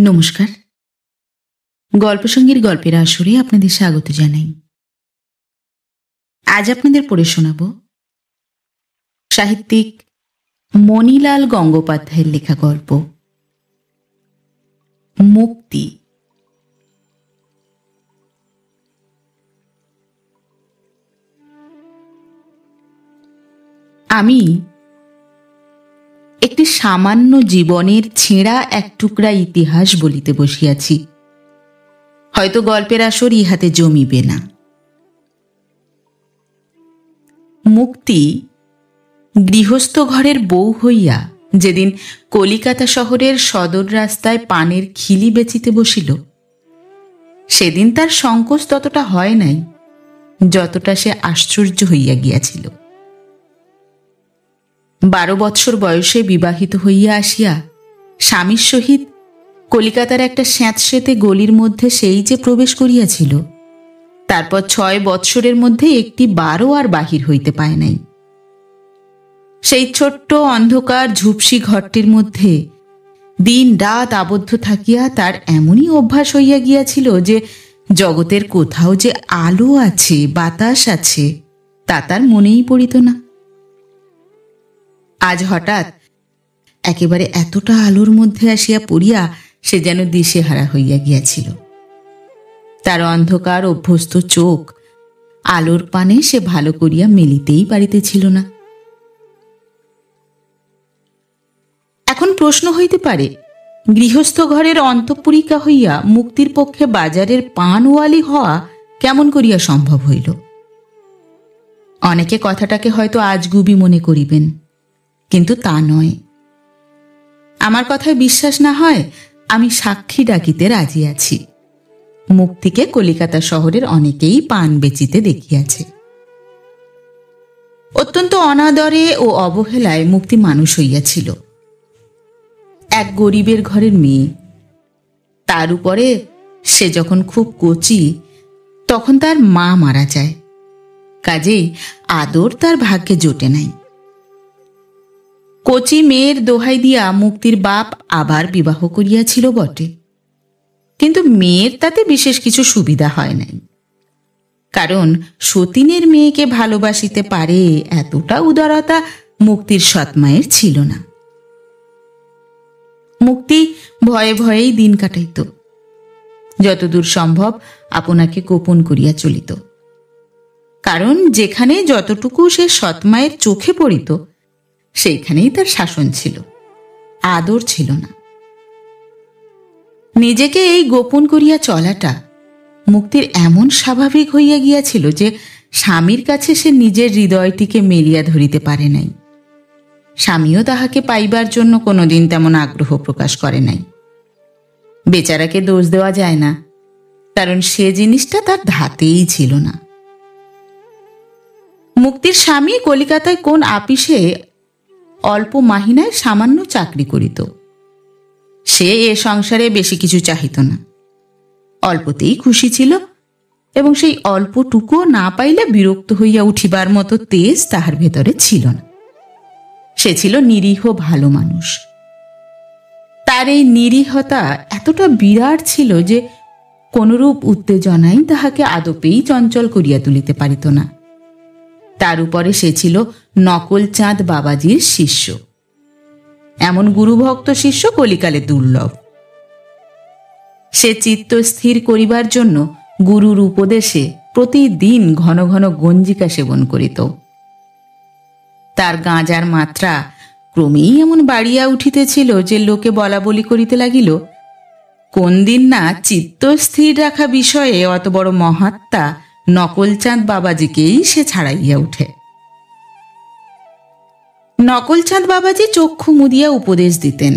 নমস্কার। গল্পসঙ্গীর গল্পের আসরে আপনাদের স্বাগত জানাই। আজ আপনাদের পড়ে শোনাব সাহিত্যিক মণিলাল গঙ্গোপাধ্যায়ের লেখা গল্প মুক্তি। আমি একটি সামান্য জীবনের ছেঁড়া এক টুকরা ইতিহাস বলিতে বসিয়াছি। হয়তো গল্পের আসর ইহাতে জমিবে না। মুক্তি গৃহস্থ ঘরের বউ হইয়া যেদিন কলিকাতা শহরের সদর রাস্তায় পানের খিলি বেচিতে বসিল, সেদিন তার সংকোচ ততটা হয় নাই যতটা সে আশ্চর্য হইয়া গিয়াছিল। 12 বৎসর বয়সে বিবাহিত হইয়া আসিয়া স্বামীর সহিত কলিকাতার একটা স্যাঁতসেঁতে গলির মধ্যে সেই যে প্রবেশ করিয়াছিল, তারপর 6 বৎসরের মধ্যে একটি বারও আর বাহির হইতে পায় নাই। সেই ছোট্ট অন্ধকার ঝুপসি ঘরটির মধ্যে দিন রাত আবদ্ধ থাকিয়া তার এমনই অভ্যাস হইয়া গিয়াছিল যে জগতের কোথাও যে আলো আছে, বাতাস আছে, তা তার মনেই পড়িত না। আজ হঠাৎ একেবারে এতটা আলোর মধ্যে আসিয়া পড়িয়া সে যেন দিশেহারা হইয়া গিয়াছিল। তার অন্ধকার অভ্যস্ত চোখ আলোর পানে সে ভালো করিয়া মেলিতেই পারিতেছিল না। এখন প্রশ্ন হইতে পারে, গৃহস্থ ঘরের অন্তঃপুরিকা হইয়া মুক্তির পক্ষে বাজারের পানওয়ালি হওয়া কেমন করিয়া সম্ভব হইল? অনেকে কথাটাকে হয়তো আজগুবি মনে করিবেন, কিন্তু তা নয়। আমার কথায় বিশ্বাস না হয় আমি সাক্ষী ডাকিতে রাজি আছি। মুক্তিকে কলিকাতা শহরের অনেকেই পান বেচিতে দেখিয়াছে। অত্যন্ত অনাদরে ও অবহেলায় মুক্তি মানুষ হইয়াছিল। এক গরিবের ঘরের মেয়ে। তার উপরে সে যখন খুব কচি, তখন তার মা মারা যায়। কাজেই আদর তার ভাগ্যে জোটে নাই। কচি মেয়ের দোহাই দিয়া মুক্তির বাপ আবার বিবাহ করিয়াছিল বটে, কিন্তু মেয়ের তাতে বিশেষ কিছু সুবিধা হয় নাই। কারণ সতীনের মেয়েকে ভালোবাসিতে পারে এতটা উদারতা মুক্তির সৎমায়ের ছিল না। মুক্তি ভয়ে ভয়েই দিন কাটাইত। যতদূর সম্ভব আপনাকে গোপন করিয়া চলিত। কারণ যেখানে যতটুকু সে সৎমায়ের চোখে পড়িত, সেইখানেই তার শাসন ছিল, আদর ছিল না। নিজেকে এই গোপন করিয়া চলাটা মুক্তির এমন স্বাভাবিক হইয়া গিয়াছিল যে স্বামীর কাছে সে নিজের হৃদয়টিকে মেলিয়া ধরিতে পারে নাই। স্বামীও তাহাকে পাইবার জন্য কোনোদিন তেমন আগ্রহ প্রকাশ করে নাই। বেচারাকে দোষ দেওয়া যায় না, কারণ সে জিনিসটা তার ধাতেই ছিল না। মুক্তির স্বামী কলিকাতায় কোন আপিসে অল্প মাহিনায় সামান্য চাকরি করিত। সে এ সংসারে বেশি কিছু চাহিত না, অল্পতেই খুশি ছিল, এবং সেই অল্পটুকু না পাইলে বিরক্ত হইয়া উঠিবার মতো তেজ তাহার ভেতরে ছিল না। সে ছিল নিরীহ ভালো মানুষ। তার এই নিরীহতা এতটা বিরাট ছিল যে কোনরূপ উত্তেজনাই তাহাকে আদপেই চঞ্চল করিয়া তুলিতে পারিত না। তার উপরে সে ছিল নকলচাঁদ বাবাজির শিষ্য। এমন গুরুভক্ত শিষ্য কলিকালে দুর্লভ। সে চিত্ত স্থির করিবার জন্য গুরুর উপদেশে প্রতিদিন ঘন ঘন গঞ্জিকা সেবন করিত। তার গাঁজার মাত্রা ক্রমেই এমন বাড়িয়া উঠিতেছিল যে লোকে বলা বলি করিতে লাগিল, কোন দিন না চিত্ত স্থির রাখা বিষয়ে অত বড় মহাত্মা নকলচাঁদ বাবাজিকেই সে ছাড়াইয়া উঠে। নকলচাঁদ বাবাজি চক্ষু মুদিয়া উপদেশ দিতেন,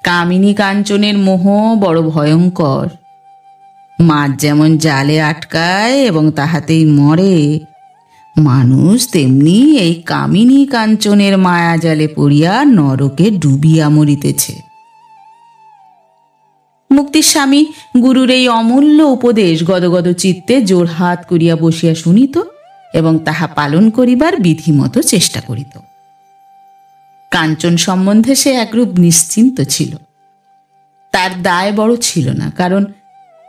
কামিনী কাঞ্চনের মোহ বড় ভয়ঙ্কর। মাছ যেমন জালে আটকায় এবং তাহাতেই মরে, মানুষ তেমনি এই কামিনী কাঞ্চনের মায়া জালে পড়িয়া নরকে ডুবিয়া মরিতেছে। মুক্তির স্বামী গুরুর এই অমূল্য উপদেশ গদগদ চিত্তে জোড়হাত করিয়া বসিয়া শুনিত এবং তাহা পালন করিবার বিধিমতো চেষ্টা করিত। কাঞ্চন সম্বন্ধে সে একরূপ নিশ্চিন্ত ছিল। তার দায় বড় ছিল না, কারণ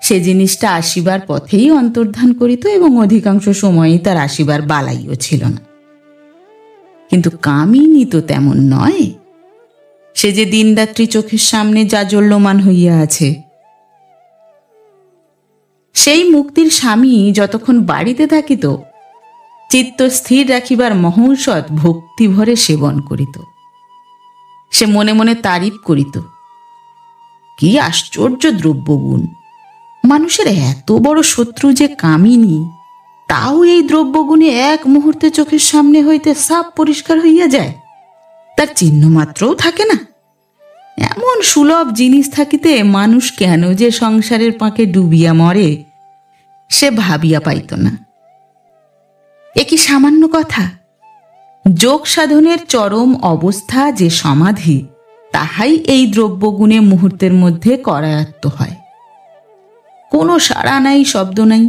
সে জিনিসটা আসিবার পথেই অন্তর্ধান করিত এবং অধিকাংশ সময়ই তার আসিবার বালাইও ছিল না। কিন্তু কামিনী তো তেমন নয়। সে যে দিনরাত্রি চোখের সামনে জাজ্বল্যমান হইয়া আছে। সেই মুক্তির স্বামী যতক্ষণ বাড়িতে থাকিত, চিত্ত স্থির রাখিবার মহৌষধ ভক্তি ভরে সেবন করিত। সে মনে মনে তারিফ করিত, কি আশ্চর্য দ্রব্যগুণ! মানুষের এত বড় শত্রু যে কামিনী, তাও এই দ্রব্যগুণে এক মুহূর্তে চোখের সামনে হইতে সাপ পরিষ্কার হইয়া যায়, তার চিহ্ন মাত্রও থাকে না। এমন সুলভ জিনিস থাকিতে মানুষ কেন যে সংসারের পাকে ডুবিয়া মরে, সে ভাবিয়া পাইত না। এ কি সামান্য কথা? যোগ সাধনের চরম অবস্থা যে সমাধি, তাহাই এই দ্রব্যগুণে মুহূর্তের মধ্যে করায়ত্ত হয়। কোনো সাড়া নাই, শব্দ নাই।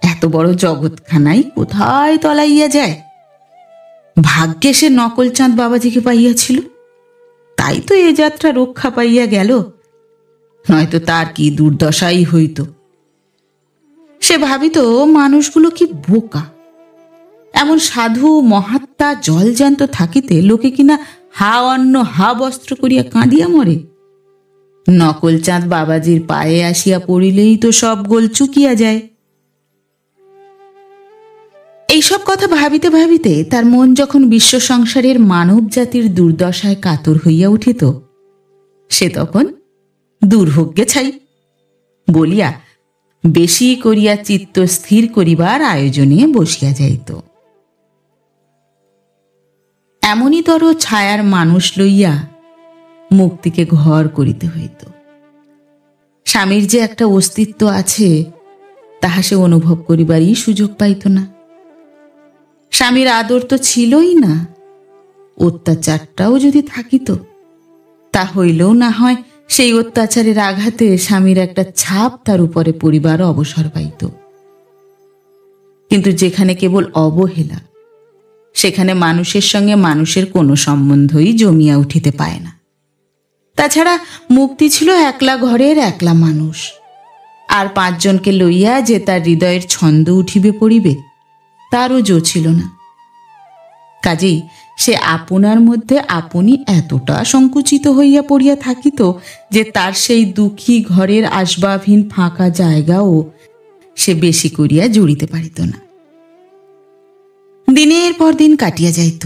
এত বড় জগৎখানাই কোথায় তলাইয়া যায়। ভাগ্যে সে নকলচাঁদ বাবাজিকে পাইয়াছিল, তাই তো এ যাত্রা রক্ষা পাইয়া গেল, নয়তো তার কি দুর্দশাই হইত। সে ভাবিত, মানুষগুলো কি বোকা! এমন সাধু মহাত্মা জলজ্যান্ত থাকিতে লোকে কিনা হা অন্ন হা বস্ত্র করিয়া কাঁদিয়া মরে। নকলচাঁদ বাবাজির পায়ে আসিয়া পড়িলেই তো সব গোল চুকিয়া যায়। এইসব কথা ভাবিতে ভাবিতে তার মন যখন বিশ্ব সংসারের মানব জাতির দুর্দশায় কাতর হইয়া উঠিত, সে তখন দুর্ভোগ্যে ছাই বলিয়া বেশি করিয়া চিত্ত স্থির করিবার আয়োজনে বসিয়া যাইত। এমনিতর ছায়ার মানুষ লইয়া মুক্তিকে ঘর করিতে হইত। স্বামীর যে একটা অস্তিত্ব আছে, তাহা সে অনুভব করিবারই সুযোগ পাইত না। স্বামীর আদর তো ছিলই না, অত্যাচারটাও যদি থাকিত, তা হইলেও না হয় সেই অত্যাচারের আঘাতে স্বামীর একটা ছাপ তার উপরে পরিবার অবসর পাইত। কিন্তু যেখানে কেবল অবহেলা, সেখানে মানুষের সঙ্গে মানুষের কোনো সম্বন্ধই জমিয়া উঠিতে পায় না। তাছাড়া মুক্তি ছিল একলা ঘরের একলা মানুষ, আর 5 জনকে লইয়া যে তার হৃদয়ের ছন্দ উঠিবে পড়িবে, তারও জো ছিল না। কাজেই সে আপনার মধ্যে আপনি এতটা সংকুচিত হইয়া পড়িয়া থাকিত যে তার সেই দুঃখী ঘরের আসবাবহীন ফাঁকা জায়গাও সে বেশি করিয়া জুড়িতে পারিত না। দিনের পর দিন কাটিয়া যাইত।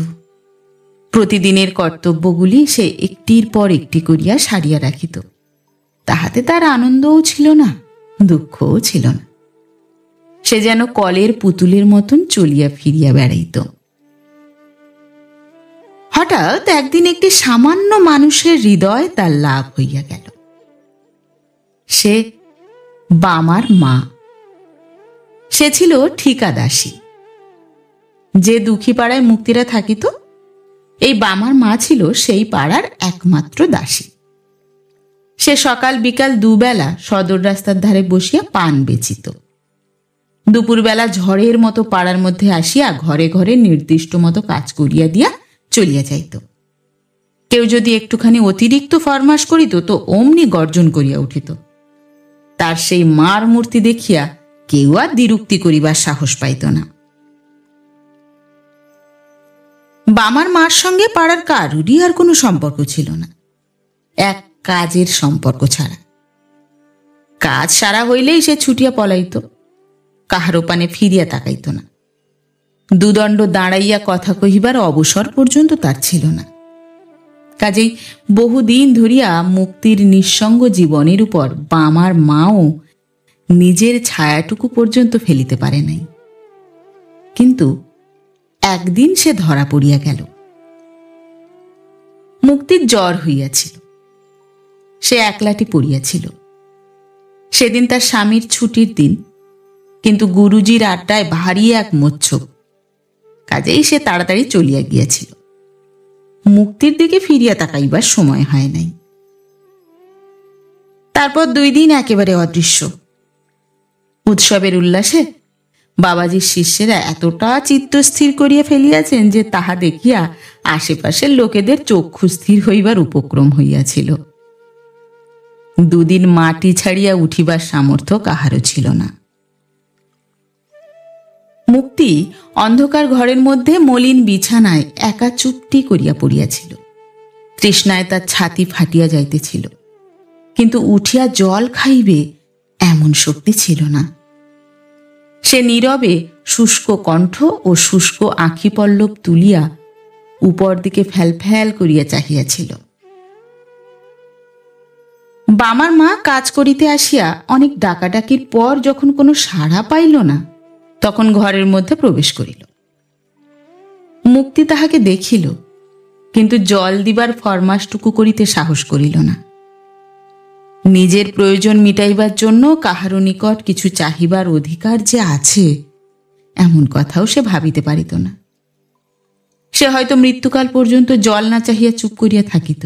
প্রতিদিনের কর্তব্যগুলি সে একটির পর একটি করিয়া সারিয়া রাখিত। তাহাতে তার আনন্দও ছিল না, দুঃখও ছিল না। সে যেন কলের পুতুলের মতন চলিয়া ফিরিয়া বেড়াইত। হঠাৎ একদিন একটি সামান্য মানুষের হৃদয় তার লাভ হইয়া গেল। সে বামার মা। সে ছিল ঠিকাদাসী। যে দুঃখী পাড়ায় মুক্তিরা থাকিত, এই বামার মা ছিল সেই পাড়ার একমাত্র দাসী। সে সকাল বিকাল দুবেলা সদর রাস্তার ধারে বসিয়া পান বেচিত। দুপুরবেলা ঝড়ের মতো পাড়ার মধ্যে আসিয়া ঘরে ঘরে নির্দিষ্ট মতো কাজ করিয়া দিয়া চলিয়া যাইত। কেউ যদি একটুখানি অতিরিক্ত ফরমাস করিত তো অমনি গর্জন করিয়া উঠিত। তার সেই মার মূর্তি দেখিয়া কেউ আর দ্বিরুক্তি করিবার সাহস পাইত না। বামার মার সঙ্গে পাড়ার কারুরই আর কোনো সম্পর্ক ছিল না, এক কাজের সম্পর্ক ছাড়া। কাজ সারা হইলেই সে ছুটিয়া পলাইত, কাহারো পানে ফিরিয়া তাকাইত না। দুদণ্ড দাঁড়াইয়া কথা কহিবার অবসর পর্যন্ত তার ছিল না। কাজেই বহুদিন ধরিয়া মুক্তির নিঃসঙ্গ জীবনের উপর বামার মাও নিজের ছায়াটুকু পর্যন্ত ফেলিতে পারে নাই। কিন্তু একদিন সে ধরা পড়িয়া গেল। মুক্তির জ্বর হইয়াছিল, সে একলাটি পড়িয়াছিল। সেদিন তার স্বামীর ছুটির দিন, কিন্তু গুরুজির আড্ডায় ভারী এক মোচ্ছক। কাজেই সে তাড়াতাড়ি চলিয়া গিয়াছিল। মুক্তির দিকে ফিরিয়া তাকাইবার সময় হয় নাই। তারপর 2 দিন একেবারে অদৃশ্য। উৎসবের উল্লাসে বাবাজির শিষ্যেরা এতটা চিত্ত স্থির করিয়া ফেলিয়াছেন যে তাহা দেখিয়া আশেপাশের লোকেদের চক্ষু স্থির হইবার উপক্রম হইয়াছিল। দুদিন মাটি ছাড়িয়া উঠিবার সামর্থ্য কাহারও ছিল না। মুক্তি অন্ধকার ঘরের মধ্যে মলিন বিছানায় একা চুপটি করিয়া পড়িয়াছিল। তৃষ্ণায় তার ছাতি ফাটিয়া যাইতেছিল, কিন্তু উঠিয়া জল খাইবে এমন শক্তি ছিল না। সে নীরবে শুষ্ক কণ্ঠ ও শুষ্ক আঁখি পল্লব তুলিয়া উপর দিকে ফ্যালফ্যাল করিয়া চাহিয়াছিল। বামার মা কাজ করিতে আসিয়া অনেক ডাকাডাকির পর যখন কোনো সাড়া পাইল না, তখন ঘরের মধ্যে প্রবেশ করিল। মুক্তি তাহাকে দেখিল, কিন্তু জল দিবার ফরমাসটুকু করিতে সাহস করিল না। নিজের প্রয়োজন মিটাইবার জন্য কাহারও নিকট কিছু চাহিবার অধিকার যে আছে, এমন কথাও সে ভাবিতে পারিত না। সে হয়তো মৃত্যুকাল পর্যন্ত জল না চাহিয়া চুপ করিয়া থাকিত,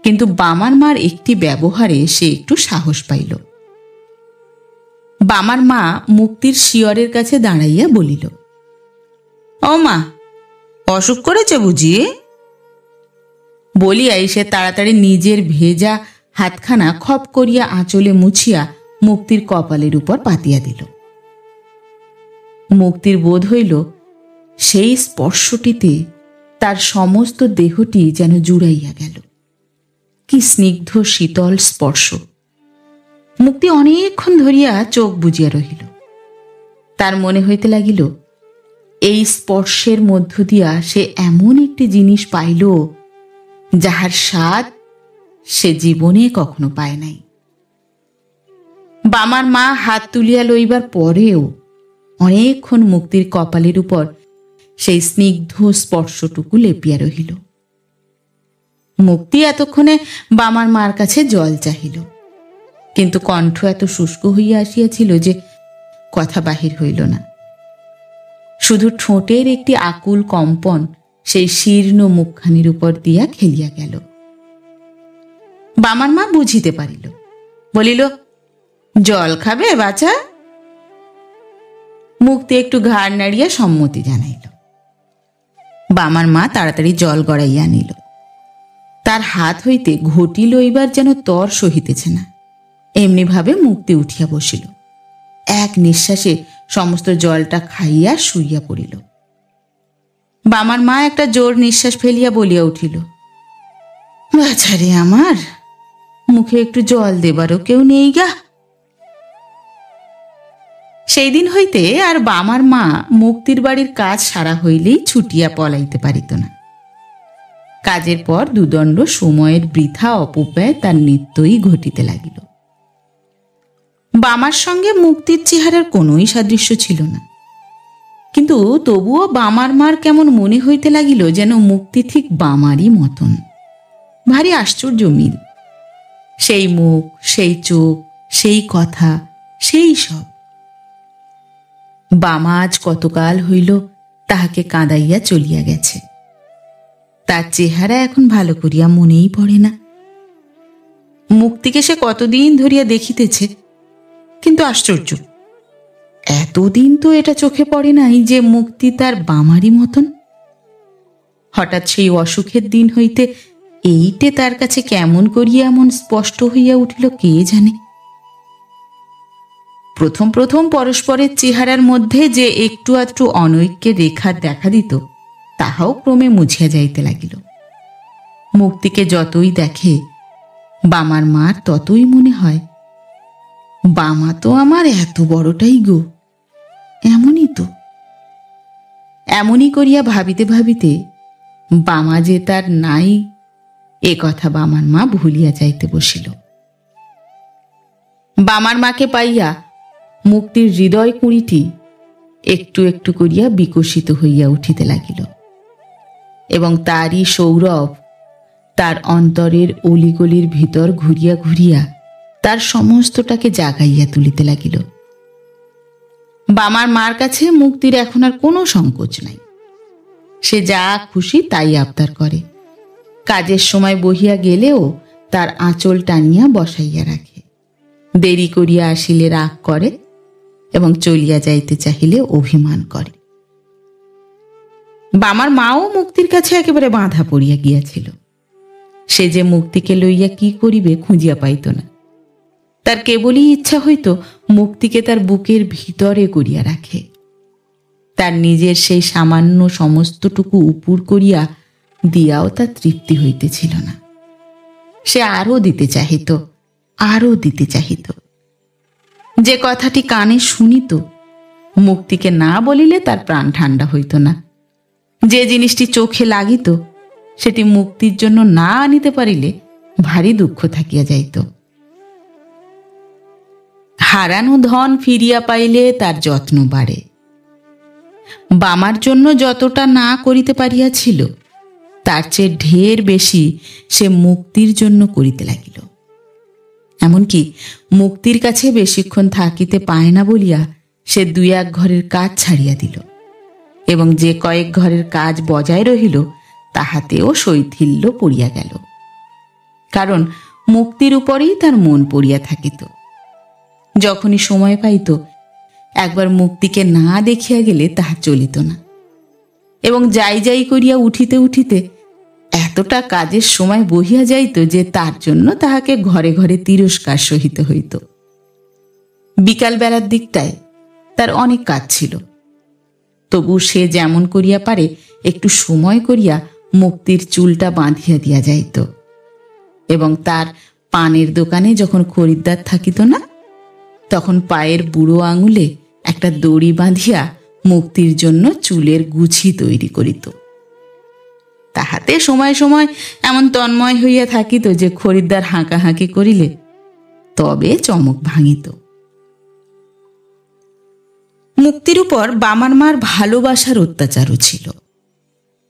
কিন্তু বামার মার একটি ব্যবহারে সে একটু সাহস পাইল। বামার মা মুক্তির শিয়রের কাছে দাঁড়াইয়া বলিল, ও মা, অসুখ করেছে বুঝি? বলিয়াই সে তাড়াতাড়ি নিজের ভেজা হাতখানা খপ করিয়া আঁচলে মুছিয়া মুক্তির কপালের উপর পাতিয়া দিল। মুক্তির বোধ হইল সেই স্পর্শটিতে তার সমস্ত দেহটি যেন জুড়াইয়া গেল। কি স্নিগ্ধ শীতল স্পর্শ! মুক্তি অনেকক্ষণ ধরিয়া চোখ বুজিয়া রহিল। তার মনে হইতে লাগিল, এই স্পর্শের মধ্য দিয়া সে এমন একটি জিনিস পাইল যাহার স্বাদ সে জীবনে কখনো পায় নাই। বামার মা হাত তুলিয়া লইবার পরেও অনেকক্ষণ মুক্তির কপালের উপর সেই স্নিগ্ধ স্পর্শটুকু লেপিয়া রহিল। মুক্তি এতক্ষণে বামার মার কাছে জল চাহিল, কিন্তু কণ্ঠ এত শুষ্ক হইয়া আসিয়াছিল যে কথা বাহির হইল না। শুধু ঠোঁটের একটি আকুল কম্পন সেই শীর্ণ মুখখানির উপর দিয়া খেলিয়া গেল। বামার মা বুঝিতে পারিল, বলিল, জল খাবে বাছা? মুক্তি একটু ঘাড় নাড়িয়া সম্মতি জানাইল। বামার মা তাড়াতাড়ি জল গড়াইয়া আনিল। তার হাত হইতে ঘটি লইবার যেন তর সহিতেছে না, এমনি ভাবে মুক্তি উঠিয়া বসিল। এক নিঃশ্বাসে সমস্ত জলটা খাইয়া শুইয়া পড়িল। বামার মা একটা জোর নিঃশ্বাস ফেলিয়া বলিয়া উঠিল, বাছারে আমার, মুখে একটু জল দেবারও কেউ নেই গা। সেই দিন হইতে আর বামার মা মুক্তির বাড়ির কাজ সারা হইলেই ছুটিয়া পলাইতে পারিত না। কাজের পর দুদণ্ড সময়ের বৃথা অপব্যয় তার নিত্যই ঘটিতে লাগিল। বামার সঙ্গে মুক্তির চেহারার কোনোই সাদৃশ্য ছিল না, কিন্তু তবুও বামার মার কেমন মনে হইতে লাগিল যেন মুক্তি ঠিক বামারই মতন। ভারী আশ্চর্য মিল। সেই মুখ, সেই চোখ, সেই কথা, সেই সব। বামা আজ কতকাল হইল তাহাকে কাঁদাইয়া চলিয়া গেছে। তার চেহারা এখন ভালো করিয়া মনেই পড়ে না। মুক্তিকে সে কতদিন ধরিয়া দেখিতেছে, কিন্তু আশ্চর্য, এতদিন তো এটা চোখে পড়ে নাই যে মুক্তি তার বামারই মতন। হঠাৎ সেই অসুখের দিন হইতে এইটে তার কাছে কেমন করিয়া এমন স্পষ্ট হইয়া উঠিল কে জানে। প্রথম প্রথম পরস্পরের চেহারার মধ্যে যে একটু আধটু অনৈক্যের রেখা দেখা দিত, তাহাও ক্রমে মুছিয়া যাইতে লাগিল। মুক্তিকে যতই দেখে বামার মার ততই মনে হয়, বামা তো আমার এত বড়টাই গো, এমনই তো। এমনই করিয়া ভাবিতে ভাবিতে বামা যে তার নাই, এ কথা বামার মা ভুলিয়া যাইতে বসিল। বামার মাকে পাইয়া মুক্তির হৃদয় কুঁড়িটি একটু একটু করিয়া বিকশিত হইয়া উঠিতে লাগিল, এবং তারই সৌরভ তার অন্তরের অলিগলির ভিতর ঘুরিয়া ঘুরিয়া তার সমস্তটাকে জাগাইয়া তুলিতে লাগিল। বামার মার কাছে মুক্তির এখন আর কোনো সংকোচ নাই। সে যা খুশি তাই আবদার করে। কাজের সময় বহিয়া গেলেও তার আঁচল টানিয়া বসাইয়া রাখে। দেরি করিয়া আসিলে রাগ করে এবং চলিয়া যাইতে চাহিলে অভিমান করে। বামার মাও মুক্তির কাছে একেবারে বাঁধা পড়িয়া গিয়াছিল। সে যে মুক্তিকে লইয়া কি করিবে খুঁজিয়া পাইত না। তার কেবলই ইচ্ছা হইত মুক্তিকে তার বুকের ভিতরে করিয়া রাখে। তার নিজের সেই সামান্য সমস্তটুকু উপুর করিয়া দিয়াও তার তৃপ্তি হইতেছিল না। সে আরও দিতে চাহিত, আরও দিতে চাহিত। যে কথাটি কানে শুনিত, মুক্তিকে না বলিলে তার প্রাণ ঠান্ডা হইত না। যে জিনিসটি চোখে লাগিত, সেটি মুক্তির জন্য না আনিতে পারিলে ভারী দুঃখ থাকিয়া যাইত। হারানো ধন ফিরিয়া পাইলে তার যত্ন বাড়ে। বামার জন্য যতটা না করিতে পারিয়াছিল, তার চেয়ে ঢের বেশি সে মুক্তির জন্য করিতে লাগিল। এমনকি মুক্তির কাছে বেশিক্ষণ থাকিতে পায় না বলিয়া সে 2-1 ঘরের কাজ ছাড়িয়া দিল, এবং যে কয়েক ঘরের কাজ বজায় রহিল তাহাতেও শৈথিল্য পড়িয়া গেল। কারণ মুক্তির উপরেই তার মন পড়িয়া থাকিত। যখনই সময় পাইত, একবার মুক্তিকে না দেখিয়া গেলে তাহা চলিত না, এবং যাই যাই করিয়া উঠিতে উঠিতে এতটা কাজের সময় বহিয়া যাইত যে তার জন্য তাহাকে ঘরে ঘরে তিরস্কার সহিতে হইত। বিকালবেলার দিকটায় তার অনেক কাজ ছিল, তবু সে যেমন করিয়া পারে একটু সময় করিয়া মুক্তির চুলটা বাঁধিয়া দিয়া যাইত, এবং তার পানের দোকানে যখন খরিদ্দার থাকিত না, তখন পায়ের বুড়ো আঙুলে একটা দড়ি বাঁধিয়া মুক্তির জন্য চুলের গুছি তৈরি করিত। তাহাতে সময় সময় এমন তন্ময় হইয়া থাকিত যে খরিদ্দার হাঁকাহাঁকি করিলে তবে চমক ভাঙিত। মুক্তির উপর বামার মার ভালোবাসার অত্যাচারও ছিল।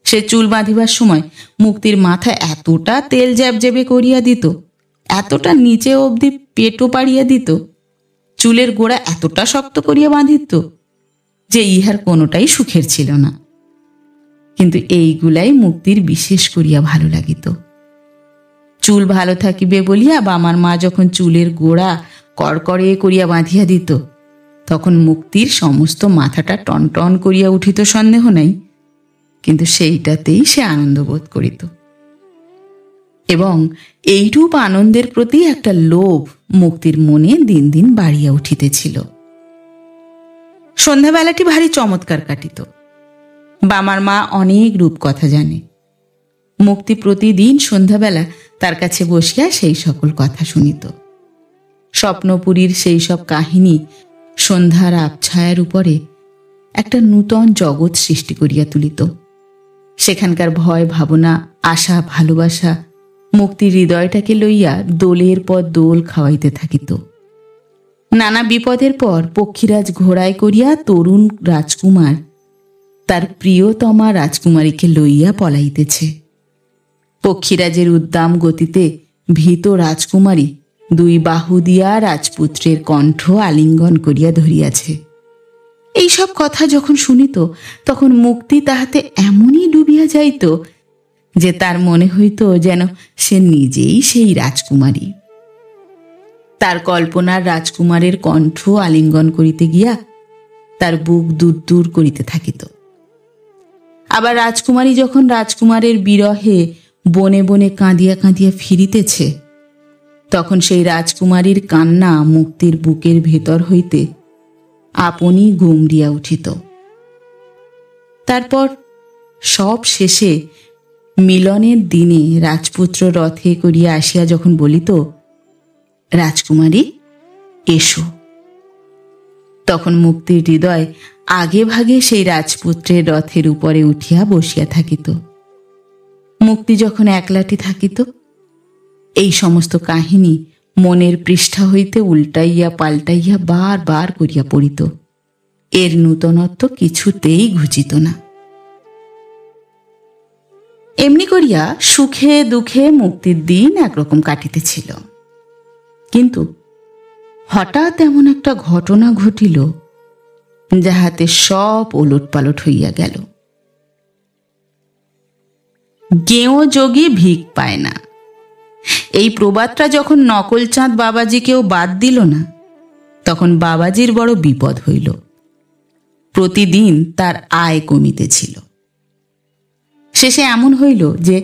সে চুল বাঁধিবার সময় মুক্তির মাথায় এতটা তেল জ্যাবজ্যাবে করিয়া দিত, এতটা নিচে অবধি পেটও পাড়িয়া দিত, চুলের গোড়া এতটা শক্ত করিয়া বাঁধিত যে ইহার কোনোটাই সুখের ছিল না। কিন্তু এইগুলাই মুক্তির বিশেষ করিয়া ভালো লাগিত। চুল ভালো থাকিবে বলিয়া বামার মা যখন চুলের গোড়া কড়কড়ে করিয়া বাঁধিয়া দিত, তখন মুক্তির সমস্ত মাথাটা টনটন করিয়া উঠিত, সন্দেহ নাই, কিন্তু সেইটাতেই সে আনন্দ বোধ করিত। এবং এইরূপ আনন্দের প্রতি একটা লোভ মুক্তির মনে দিন দিন বাড়িয়া উঠিতেছিল। সন্ধ্যাবেলাটি ভারী চমৎকার কাটিত। বামার মা অনেক রূপ কথা জানে। মুক্তি প্রতিদিন সন্ধ্যাবেলা তার কাছে বসিয়া সেই সকল কথা শুনিত। স্বপ্নপুরীর সেই সব কাহিনী সন্ধ্যার আবছায়ার উপরে একটা নূতন জগৎ সৃষ্টি করিয়া তুলিত। সেখানকার ভয়, ভাবনা, আশা, ভালোবাসা মুক্তির হৃদয়টাকে লইয়া দোলের পর দোল খাওয়াইতে থাকিত। নানা বিপদের পর পক্ষীরাজ ঘোড়ায় করিয়া তরুণ রাজকুমার তার প্রিয়তমা রাজকুমারীকে লইয়া পলাইতেছে। পক্ষীরাজের উদ্দাম গতিতে ভীত রাজকুমারী 2 বাহু দিয়া রাজপুত্রের কণ্ঠ আলিঙ্গন করিয়া ধরিয়াছে। এইসব কথা যখন শুনিত, তখন মুক্তি তাহাতে এমনই ডুবিয়া যাইত যে তার মনে হইত যেন সে নিজেই সেই রাজকুমারী। তার কল্পনার রাজকুমারের কণ্ঠ আলিঙ্গন করিতে গিয়া তার বুক দূর দূর করিতে থাকিত। আবার রাজকুমারী যখন রাজকুমারের বিরহে বনে বনে কাঁদিয়া কাঁদিয়া ফিরিতেছে, তখন সেই রাজকুমারীর কান্না মুক্তির বুকের ভেতর হইতে আপনি গুমরিয়া উঠিত। তারপর সব শেষে মিলনের দিনে রাজপুত্র রথে করিয়া আসিয়া যখন বলিত, রাজকুমারী এসো, তখন মুক্তির হৃদয় আগে ভাগে সেই রাজপুত্রের রথের উপরে উঠিয়া বসিয়া থাকিত। মুক্তি যখন একলাটি থাকিত, এই সমস্ত কাহিনী মনের পৃষ্ঠা হইতে উল্টাইয়া পাল্টাইয়া বার বার করিয়া পড়িত। এর নূতনত্ব কিছুতেই ঘুচিত না। এমনি করিয়া সুখে দুঃখে মুক্তির দিন একরকম কাটিতেছিল। কিন্তু হঠাৎ এমন একটা ঘটনা ঘটিল যাহাতে সব ওলটপালট হইয়া গেল। গেঁয়ো যোগী ভিক পায় না, এই প্রবাদটা যখন নকলচাঁদ বাবাজিকেও বাদ দিল না, তখন বাবাজির বড় বিপদ হইল। প্রতিদিন তার আয় কমিতেছিল। শেষে এমন হইল যে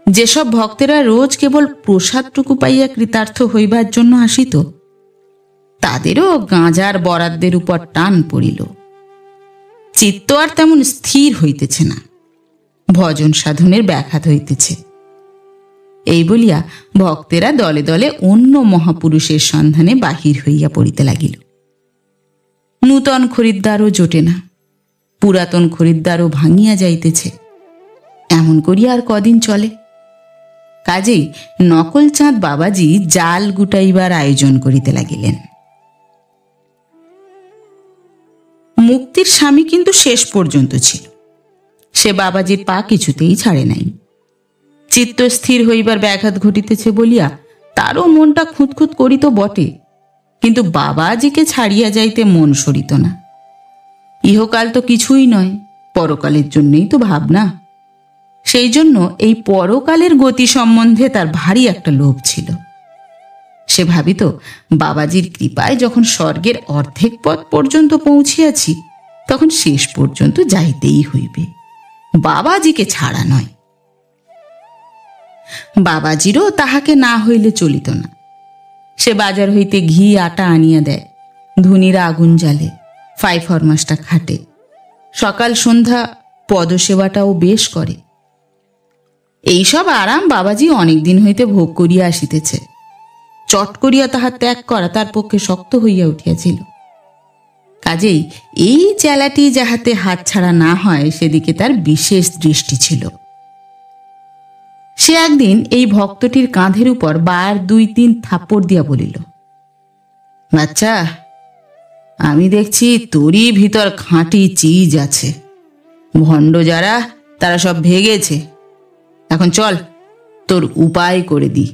যেসব ভক্তেরা রোজ কেবল প্রসাদটুকু পাইয়া কৃতার্থ হইবার জন্য আসিত, তাদেরও গাঁজার বরাদ্দের উপর টান পড়িল। চিত্ত আর তেমন স্থির হইতেছে না, ভজন সাধনের ব্যাঘাত হইতেছে। এই বলিয়া ভক্তেরা দলে দলে অন্য মহাপুরুষের সন্ধানে বাহির হইয়া পড়িতে লাগিল। নূতন খরিদ্দারও জোটে না, পুরাতন খরিদ্দারও ভাঙিয়া যাইতেছে। এমন করিয়া আর কদিন চলে? কাজেই নকলচাঁদ বাবাজি জাল গুটাইবার আয়োজন করিতে লাগিলেন। মুক্তির স্বামী কিন্তু শেষ পর্যন্ত ছিল। সে বাবাজির পা কিছুতেই ছাড়ে নাই। চিত্ত স্থির হইবার ব্যাঘাত ঘটিতেছে বলিয়া তারও মনটা খুঁতখুত করিত বটে, কিন্তু বাবাজিকে ছাড়িয়া যাইতে মন সরিত না। ইহকাল তো কিছুই নয়, পরকালের জন্যই তো ভাবনা। সেই জন্য এই পরকালের গতি সম্বন্ধে তার ভারী একটা লোভ ছিল। সে ভাবিত, বাবাজির কৃপায় যখন স্বর্গের অর্ধেক পথ পর্যন্ত পৌঁছিয়াছি, তখন শেষ পর্যন্ত যাইতেই হইবে, বাবাজিকে ছাড়া নয়। বাবাজিরও তাহাকে না হইলে চলিত না। সে বাজার হইতে ঘি আটা আনিয়া দেয়, ধুনিরা আগুন জ্বালে, ফাই ফরমাসটা খাটে, সকাল সন্ধ্যা পদসেবাটাও বেশ করে। এইসব আরাম বাবাজি অনেকদিন হইতে ভোগ করিয়া আসিতেছে। চট করিয়া তাহা ত্যাগ করা তার পক্ষে শক্ত হইয়া উঠিয়াছিল। কাজেই এই চেলাটি যাহাতে হাতছাড়া না হয় সেদিকে তার বিশেষ দৃষ্টি ছিল। সে একদিন এই ভক্তটির কাঁধের উপর বার 2-3 থাপ্পড় দিয়া বলিল, বাচ্চা, আমি দেখছি তোরই ভিতর খাঁটি চিজ আছে। ভণ্ড যারা, তারা সব ভেগেছে। এখন চল, তোর উপায় করে দি।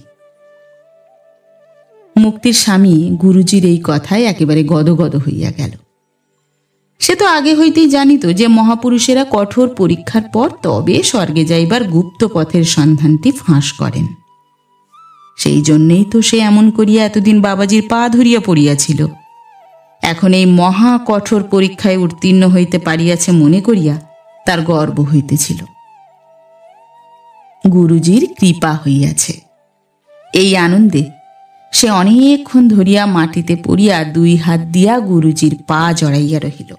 মুক্তির স্বামী গুরুজির এই কথায় একেবারে গদগদ হইয়া গেল। সে তো আগে হইতেই জানিত যে মহাপুরুষেরা কঠোর পরীক্ষার পর তবে স্বর্গে যাইবার গুপ্ত পথের সন্ধানটি ফাঁস করেন। সেই জন্যেই তো সে এমন করিয়া এতদিন বাবাজির পা ধরিয়া পড়িয়াছিল। এখন এই মহা কঠোর পরীক্ষায় উত্তীর্ণ হইতে পারিয়াছে মনে করিয়া তার গর্ব হইতেছিল। গুরুজির কৃপা হইয়াছে, এই আনন্দে সে অনেকক্ষণ ধরিয়া মাটিতে পড়িয়া 2 হাত দিয়া গুরুজির পা জড়াইয়া রহিল।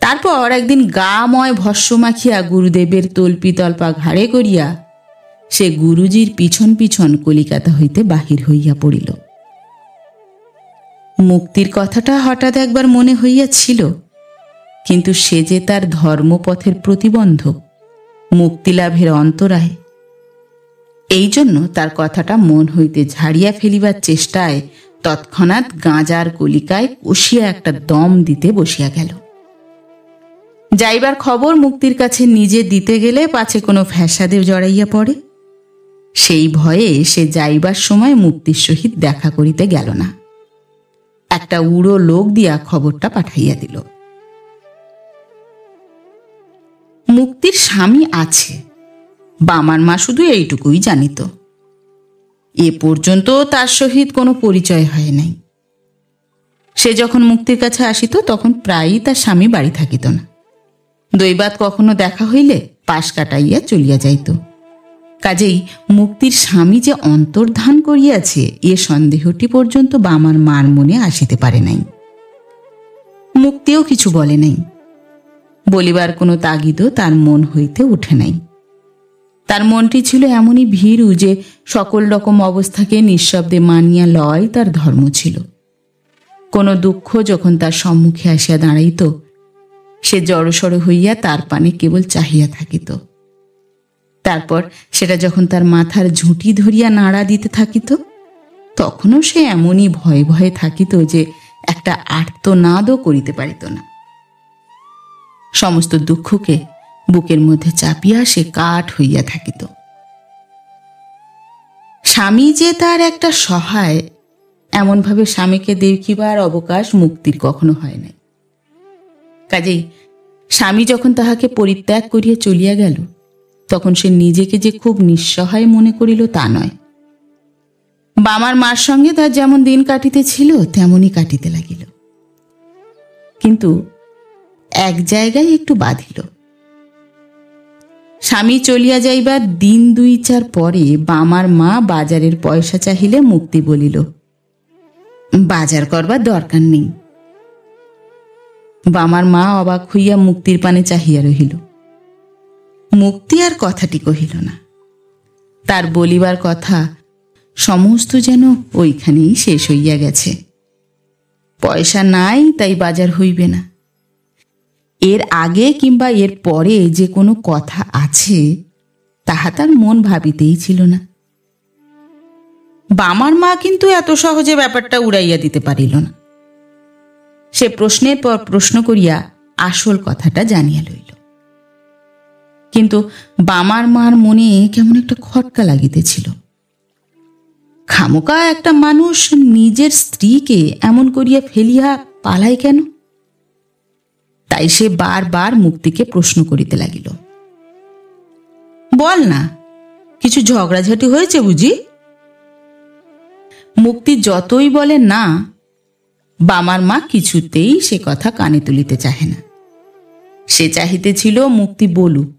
তারপর একদিন গাময় ভস্য মাখিয়া গুরুদেবের তল্পি তল্পা ঘাড়ে করিয়া সে গুরুজির পিছন পিছন কলিকাতা হইতে বাহির হইয়া পড়িল। মুক্তির কথাটা হঠাৎ একবার মনে হইয়াছিল, কিন্তু সে যে তার ধর্মপথের প্রতিবন্ধক, মুক্তিলাভের অন্তরায়। এই জন্য তার কথাটা মন হইতে ঝাড়িয়া ফেলিবার চেষ্টায় তৎক্ষণাৎ গাঁজার কলিকায় কষিয়া একটা দম দিতে বসিয়া গেল। যাইবার খবর মুক্তির কাছে নিজে দিতে গেলে পাছে কোনো ফ্যাসাদে জড়াইয়া পড়ে, সেই ভয়ে সে যাইবার সময় মুক্তির সহিত দেখা করিতে গেল না। একটা উড়ো লোক দিয়া খবরটা পাঠাইয়া দিল। মুক্তির স্বামী আছে, বামার মা শুধু এইটুকুই জানিত। এ পর্যন্ত তার সহিত কোনো পরিচয় হয় নাই। সে যখন মুক্তির কাছে আসিত তখন প্রায়ই তার স্বামী বাড়ি থাকিত না। দৈবাত কখনো দেখা হইলে পাশ কাটাইয়া চলিয়া যাইত। কাজেই মুক্তির স্বামী যে অন্তর্ধান করিয়াছে এ সন্দেহটি পর্যন্ত বামার মার মনে আসিতে পারে নাই। মুক্তিও কিছু বলে নাই, বলিবার কোনো তাগিদও তার মন হইতে উঠে নাই। তার মনটি ছিল এমনই ভীরু যে সকল রকম অবস্থাকে নিঃশব্দে মানিয়া লয় তার ধর্ম ছিল। কোনো দুঃখ যখন তার সম্মুখে আসিয়া দাঁড়াইত, সে জড়সড় হইয়া তার পানে কেবল চাহিয়া থাকিত। তারপর সেটা যখন তার মাথার ঝুঁটি ধরিয়া নাড়া দিতে থাকিত, তখনও সে এমনই ভয়ে ভয়ে থাকিত যে একটা আর্তনাদও করিতে পারিত না। সমস্ত দুঃখকে বুকের মধ্যে চাপিয়া সে কাঠ হইয়া থাকিত। স্বামী যে তার একটা সহায়, এমনভাবে স্বামীকে দেখিবার অবকাশ মুক্তির কখনো হয় নাই। কাজেই স্বামী যখন তাহাকে পরিত্যাগ করিয়া চলিয়া গেল, তখন সে নিজেকে যে খুব নিঃসহায় মনে করিল তা নয়। বামার মার সঙ্গে তার যেমন দিন কাটিতেছিল তেমনই কাটিতে লাগিল। কিন্তু এক জায়গায় একটু বাধিল। স্বামী চলিয়া যাইবার দিন 2-4 পরে বামার মা বাজারের পয়সা চাহিলে মুক্তি বলিল, বাজার করবার দরকার নেই। বামার মা অবাক হইয়া মুক্তির পানে চাহিয়া রহিল। মুক্তি আর কথাটি কহিল না। তার বলিবার কথা সমস্ত যেন ওইখানেই শেষ হইয়া গেছে। পয়সা নাই তাই বাজার হইবে না, এর আগে কিংবা এর পরে যে কোনো কথা আছে তাহা তার মন ভাবিতেই ছিল না। বামার মা কিন্তু এত সহজে ব্যাপারটা উড়াইয়া দিতে পারিল না। সে প্রশ্নের পর প্রশ্ন করিয়া আসল কথাটা জানিয়া লইল। কিন্তু বামার মার মনে কেমন একটা খটকা লাগিতেছিল। খামোকা একটা মানুষ নিজের স্ত্রীকে এমন করিয়া ফেলিয়া পালায় কেন? তাই সে বারবার মুক্তিকে প্রশ্ন করিতে লাগিল, বল না, কিছু ঝগড়াঝাটি হয়েছে বুঝি? মুক্তি যতই বলে না, বামার মা কিছুতেই সে কথা কানে তুলিতে চাহে না। সে চাহিতেছিল মুক্তি বলুক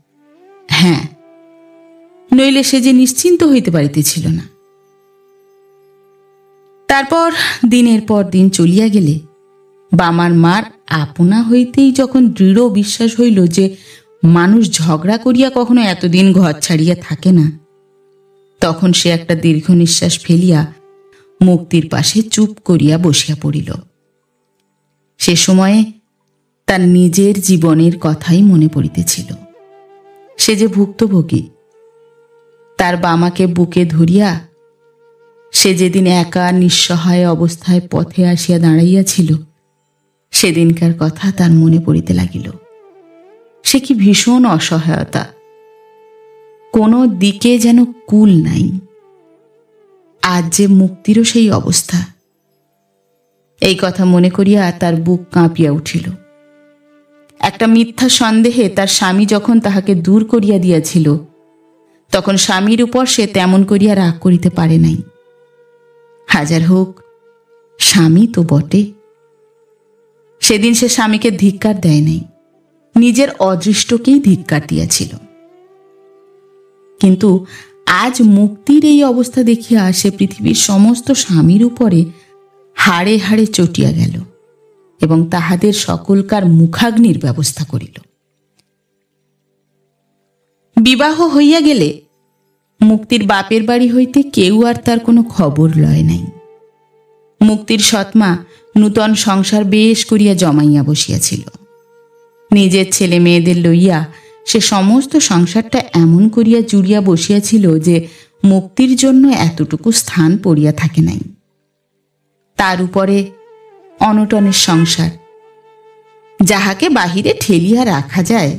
হ্যাঁ, নইলে সে যে নিশ্চিন্ত হইতে পারিতেছিল না। তারপর দিনের পর দিন চলিয়া গেলে বামার মার আপনা হইতেই যখন দৃঢ় বিশ্বাস হইল যে মানুষ ঝগড়া করিয়া কখনো এতদিন ঘর ছাড়িয়া থাকে না, তখন সে একটা দীর্ঘ নিঃশ্বাস ফেলিয়া মুক্তির পাশে চুপ করিয়া বসিয়া পড়িল। সে সময়ে তার নিজের জীবনের কথাই মনে পড়িতেছিল। সে যে ভুক্তভোগী, তার বামাকে বুকে ধরিয়া সে যেদিন একা নিঃসহায় অবস্থায় পথে আসিয়া দাঁড়াইয়াছিল, সেদিনকার কথা তার মনে পড়িতে লাগিল। সে কি ভীষণ অসহায়তা, কোনো দিকে যেন কুল নাই। আজ যে মুক্তিরও সেই অবস্থা। এই কথা মনে করিয়া তার বুক কাঁপিয়া উঠিল। একটা মিথ্যা সন্দেহে তার স্বামী যখন তাহাকে দূর করিয়া দিয়াছিল, তখন স্বামীর উপর সে তেমন করিয়া রাগ করিতে পারে নাই। হাজার হোক, স্বামী তো বটে। সেদিন সে স্বামীকে ধিক্কার দেয় নাই, নিজের অদৃষ্টকেই ধিক্কার দিয়াছিল। কিন্তু আজ মুক্তির এই অবস্থা দেখিয়া সে পৃথিবীর সমস্ত স্বামীর উপরে হাড়ে হাড়ে চটিয়া গেল এবং তাহাদের সকলকার মুখাগ্নির ব্যবস্থা করিল। বিবাহ হইয়া গেলে মুক্তির বাপের বাড়ি হইতে কেউ আর তার কোনো খবর লয় নাই। মুক্তির সৎমা নূতন সংসার বেশ করিয়া জমাইয়া বসিয়াছিল। নিজের ছেলে মেয়েদের লইয়া সে সমস্ত সংসারটা এমন করিয়া জুড়িয়া বসিয়াছিল যে মুক্তির জন্য এতটুকু স্থান পড়িয়া থাকে নাই। তার উপরে অনটনের সংসার, যাহাকে বাহিরে ঠেলিয়া রাখা যায়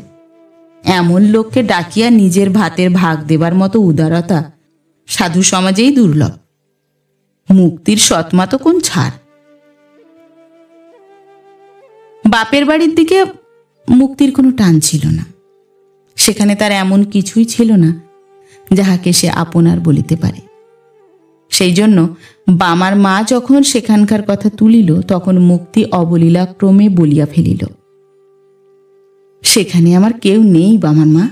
এমন লোককে ডাকিয়া নিজের ভাতের ভাগ দেবার মতো উদারতা সাধু সমাজেই দুর্লভ। মুক্তির সৎমা তো কোন ছাড়। বাপের বাড়ির দিকে মুক্তির কোনো টান ছিল না। সেখানে তার এমন কিছুই ছিল না যাহাকে সে আপনার বলিতে পারে। সেই জন্য বামার মা যখন সেখানকার কথা তুলিল, তখন মুক্তি অবলীলা ক্রমে বলিয়া ফেলিল, সেখানে আমার কেউ নেই বামার মা।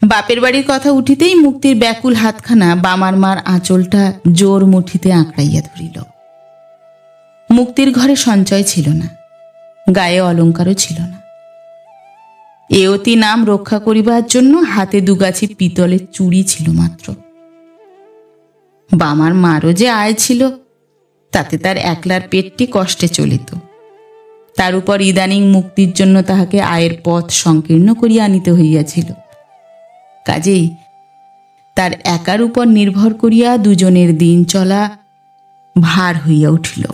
বাপের বাড়ির কথা উঠিতেই মুক্তির ব্যাকুল হাতখানা বামার মার আঁচলটা জোর মুঠিতে আঁকড়াইয়া ধরিল। মুক্তির ঘরে সঞ্চয় ছিল না, গায়ে অলঙ্কারও ছিল না। এ অতি নাম রক্ষা করিবার জন্য হাতে 2 গাছি পিতলের চুড়ি ছিল মাত্র। বামার মারও যে আয় ছিল, তাতে তার একলার পেটটি কষ্টে চলিত। তার উপর ইদানিং মুক্তির জন্য তাহাকে আয়ের পথ সংকীর্ণ করিয়া আনিতে হইয়াছিল। কাজেই তার একার উপর নির্ভর করিয়া দুজনের দিন চলা ভার হইয়া উঠিল।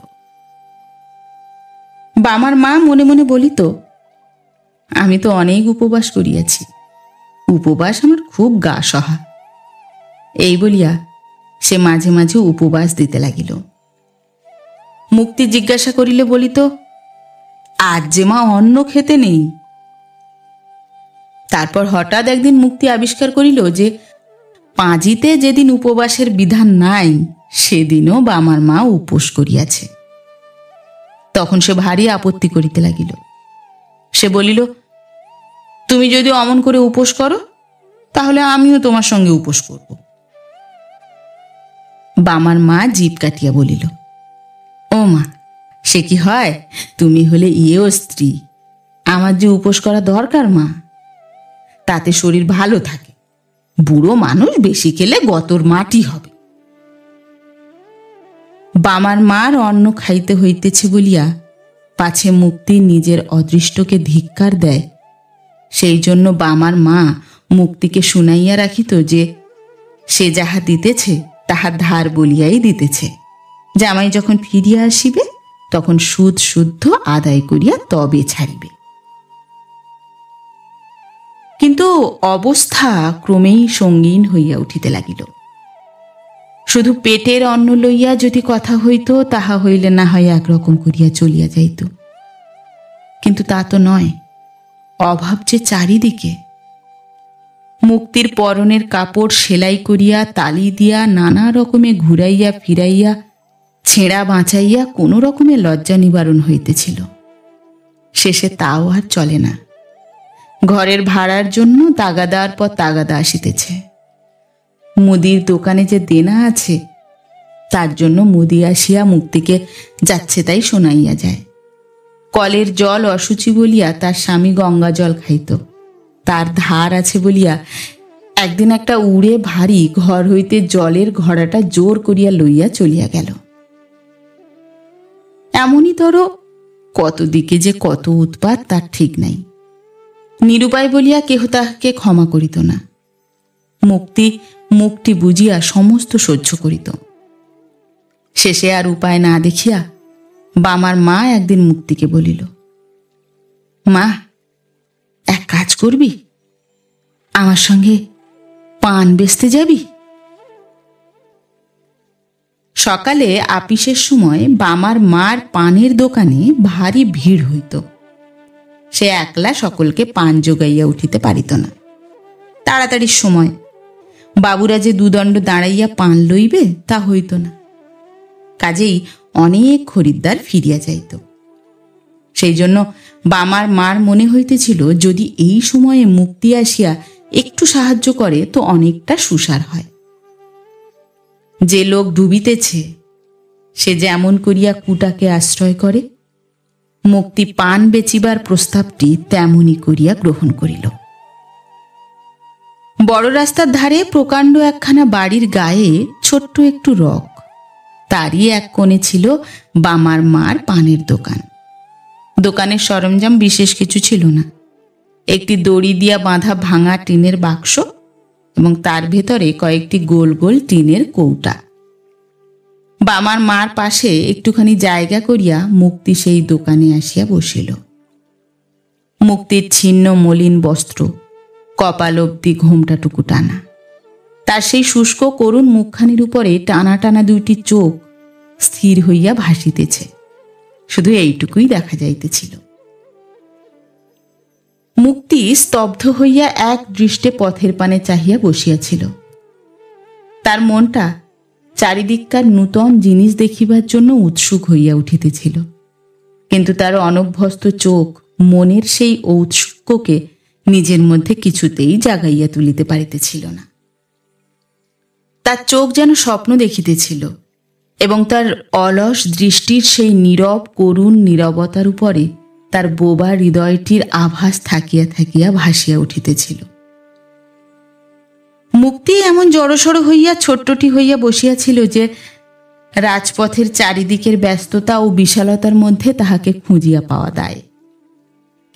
বামার মা মনে মনে বলিত, আমি তো অনেক উপবাস করিয়াছি, উপবাস আমার খুব গা সহা। এই বলিয়া সে মাঝে মাঝে উপবাস দিতে লাগিল। মুক্তি জিজ্ঞাসা করিলে বলিত, আজ যে মা অন্ন খেতে নেই। তারপর হঠাৎ একদিন মুক্তি আবিষ্কার করিল যে পাঁজিতে যেদিন উপবাসের বিধান নাই, সেদিনও বামার মা উপোস করিয়াছে। তখন সে ভারী আপত্তি করিতে লাগিল। সে বলিল, তুমি যদি অমন করে উপোস করো তাহলে আমিও তোমার সঙ্গে উপোস করব। বামার মা জিভ কাটিয়া বলিল, ও মা, সে কি হয়? তুমি হলে ইয়েও স্ত্রী, আমার যে উপোস করা দরকার মা, তাতে শরীর ভালো থাকে। বুড়ো মানুষ বেশি খেলে গতর মাটি হবে। বামার মার অন্ন খাইতে হইতেছে বলিয়া পাছে মুক্তি নিজের অদৃষ্টকে ধিক্কার দেয়, সেই জন্য বামার মা মুক্তিকে শুনাইয়া রাখিত যে সে যাহা দিতেছে তাহা ধার বলিয়াই দিতেছে, জামাই যখন ফিরিয়া আসিবে তখন সুদ শুদ্ধ আদায় করিয়া তবে ছাড়িবে। কিন্তু অবস্থা ক্রমেই সঙ্গীন হইয়া উঠিতে লাগিল। শুধু পেটের অন্ন লইয়া যদি কথা হইত তাহা হইলে না হয় একরকম করিয়া চলিয়া যাইত, কিন্তু তা তো নয়। অভাব যে চারিদিকে। মুক্তির পরনের কাপড় সেলাই করিয়া তালি দিয়া নানা রকমে ঘুরাইয়া ফিরাইয়া ছেঁড়া বাঁচাইয়া কোনো রকমে লজ্জা নিবারণ হইতেছিল। শেষে তাও আর চলে না। ঘরের ভাড়ার জন্য তাগাদার পর তাগাদা আসিতেছে। মুদির দোকানে যে দেনা আছে তার জন্য মুদি আসিয়া মুক্তিকে যাচ্ছে তাই শোনাইয়া যায়। কলের জল অসুচি বলিয়া তার স্বামী গঙ্গা জল খাইত। তার ধার আছে বলিয়া একদিন একটা উড়ে ভারী ঘর হইতে জলের ঘড়াটা জোর করিয়া লইয়া চলিয়া গেল। এমনই ধরো কত দিকে যে কত উৎপাত তার ঠিক নাই। নিরুপায় বলিয়া কেহ তাহাকে ক্ষমা করিত না। মুক্তি মুক্তি বুঝিয়া সমস্ত সহ্য করিত। শেষে আর উপায় না দেখিয়া বামার মা একদিন মুক্তিকে বলিল, মা, এক কাজ করবি, আমার সঙ্গে পান বেচতে যাবি? সকালে আপিসের সময় বামার মার পানের দোকানে ভারী ভিড় হইত। সে একলা সকলকে পান জোগাইয়া উঠিতে পারিত না। তাড়াতাড়ির সময় বাবুরা যে দুদণ্ড দাঁড়াইয়া পান লইবে তা হইত না। কাজেই অনেক খরিদ্দার ফিরিয়া যাইত। সেই জন্য বামার মার মনে হইতেছিল যদি এই সময়ে মুক্তি আসিয়া একটু সাহায্য করে তো অনেকটা সুসার হয়। যে লোক ডুবিতেছে সে যেমন করিয়া কুটাকে আশ্রয় করে, মুক্তি পান বেচিবার প্রস্তাবটি তেমনি করিয়া গ্রহণ করিল। বড় রাস্তার ধারে প্রকাণ্ড একখানা বাড়ির গায়ে ছোট্ট একটু রক, তারই এক কোণে ছিল বামার মার পানের দোকান। দোকানের সরঞ্জাম বিশেষ কিছু ছিল না। একটি দড়ি দিয়া বাঁধা ভাঙা টিনের বাক্স এবং তার ভেতরে কয়েকটি গোল গোল টিনের কৌটা। বামার মার পাশে একটুখানি জায়গা করিয়া মুক্তি সেই দোকানে আসিয়া বসিল। মুক্তির ছিন্ন মলিন বস্ত্র, কপাল অবধি ঘোমটাটুকু টানা। তার সেই শুষ্ক করুণ মুখখানির উপরে টানা টানা দুইটি চোখ স্থির হইয়া ভাসিতেছে, শুধু এইটুকুই দেখা যাইতেছিল। মুক্তি স্তব্ধ হইয়া এক দৃষ্টে পথের পানে চাহিয়া বসিয়াছিল। তার মনটা চারিদিককার নূতন জিনিস দেখিবার জন্য উৎসুক হইয়া উঠিতেছিল, কিন্তু তার অনভ্যস্ত চোখ মনের সেই ঔৎসুক্যকে নিজের মধ্যে কিছুতেই জাগাইয়া তুলিতে পারিতেছিল না। তার চোখ যেন স্বপ্ন দেখিতেছিল এবং তার অলস দৃষ্টির সেই নীরব করুণ নীরবতার উপরে তার বোবা হৃদয়টির আভাস থাকিয়া থাকিয়া ভাসিয়া উঠিতেছিল। মুক্তি এমন জড়সড় হইয়া ছোট্টটি হইয়া বসিয়াছিল যে রাজপথের চারিদিকের ব্যস্ততা ও বিশালতার মধ্যে তাহাকে খুঁজিয়া পাওয়া দায়।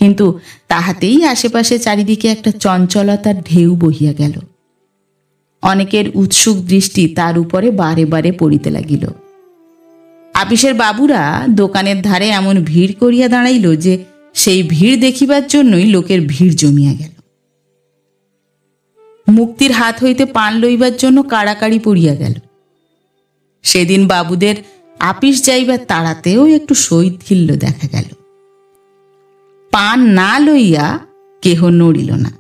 কিন্তু তাহাতেই আশেপাশে চারিদিকে একটা চঞ্চলতার ঢেউ বহিয়া গেল। অনেকের উৎসুক দৃষ্টি তার উপরে বারে বারে পড়িতে লাগিল। আপিসের বাবুরা দোকানের ধারে এমন ভিড় করিয়া দাঁড়াইল যে সেই ভিড় দেখিবার জন্যই লোকের ভিড় জমিয়া গেল। মুক্তির হাত হইতে পান লইবার জন্য কাড়াকাড়ি পড়িয়া গেল। সেদিন বাবুদের আপিস যাইবার তাড়াতেও একটু শৈথিল্য দেখা গেল। পান না লইয়া কেহ নড়িল না,